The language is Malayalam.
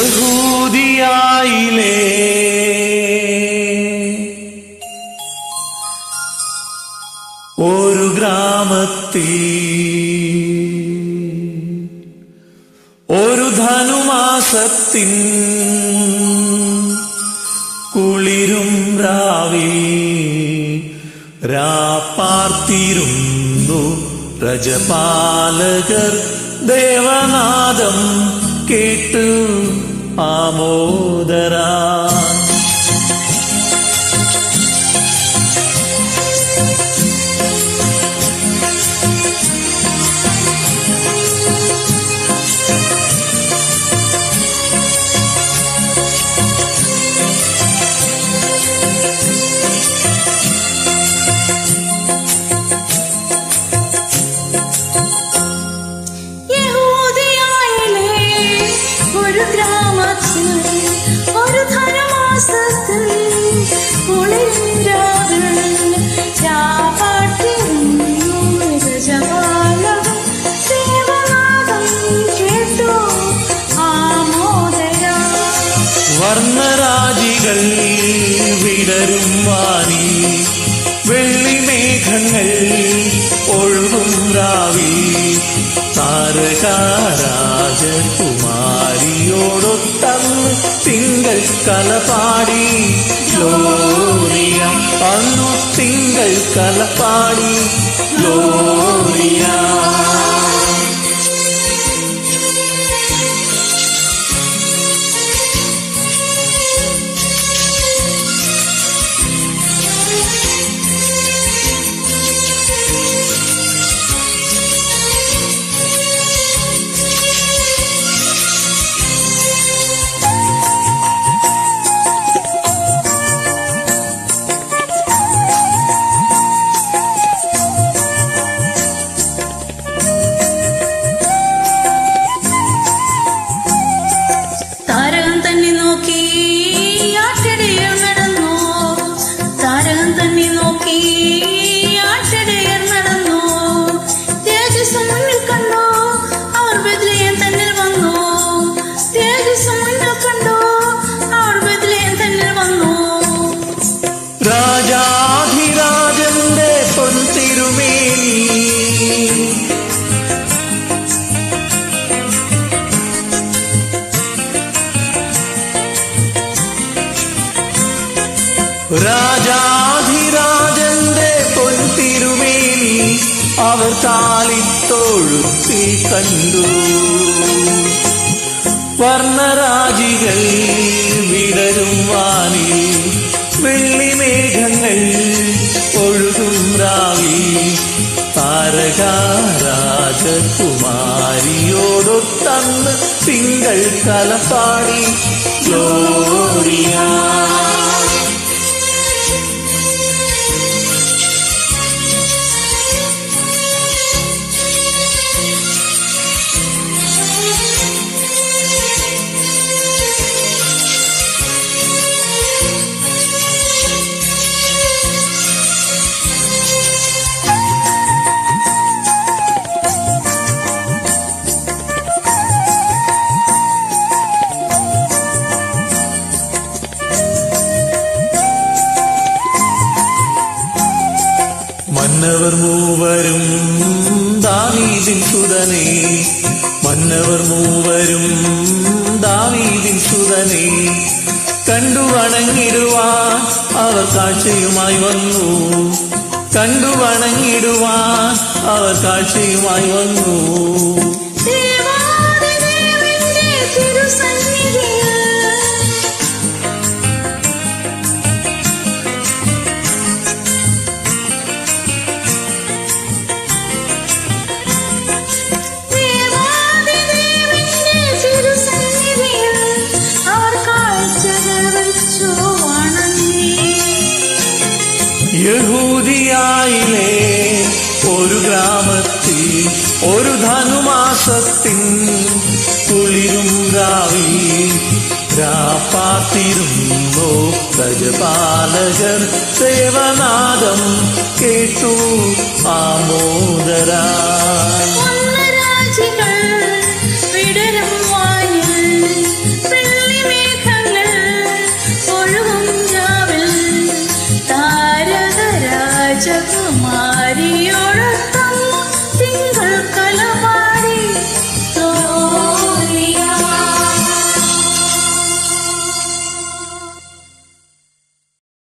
യഹൂദിയായിലെ ഒരു ഗ്രാമത്തിൽ ഒരു ധനുമാസത്തിൻ കുളിരും രാവിൽ രാപ്പാർത്തിരുന്നു രജപാലകർ ദേവനാദം കേട്ടു ആമോദരാ. വർണ്ണരാജികൾ വിടരും വാനി വെള്ളിമേഘങ്ങൾ ഒഴുകും രാവി താരകാരാജകുമാരിയോടൊത്തന്ന് തിങ്കൾ കലപാടി ഗ്ലോറിയ. അന്നു തിങ്കൾ കലപാടി ഗ്ലോറിയ. രാജാധിരാജന്റെ പൊൻതിരുമേനി രാജാധിരാജന്റെ പൊൻതിരുമേനി അവർ കാലിത്തൊഴുത്തി കണ്ടു. വർണ്ണരാജികൾ വിടരും വാനിൽ വെള്ളിമേഘങ്ങൾ ഒഴുകും രാവി താരകാരാജകുമാരിയോടൊത്തന്ന് തിങ്കൾ കലപാടി ഗ്ലോറിയ. മന്നവർ മൂവരും ദാവീദിൻ സുതനേ, മന്നവർ മൂവരും ദാവീദിൻ സുതനേ, കണ്ടു വണങ്ങിടുവാൻ അവർ കാഴ്ചയുമായി വന്നു, കണ്ടു വണങ്ങിടുവാൻ അവർ കാഴ്ചയുമായി വന്നു. യഹൂദിയായിലെ ഒരു ഗ്രാമത്തിൽ ഒരു ധനുമാസത്തിൻ കുളിരും രാവിൽ രാപ്പാർത്തിരുന്നു രജപാലകർ സേവനാദം കേട്ടു ആമോദരാ. സുമാ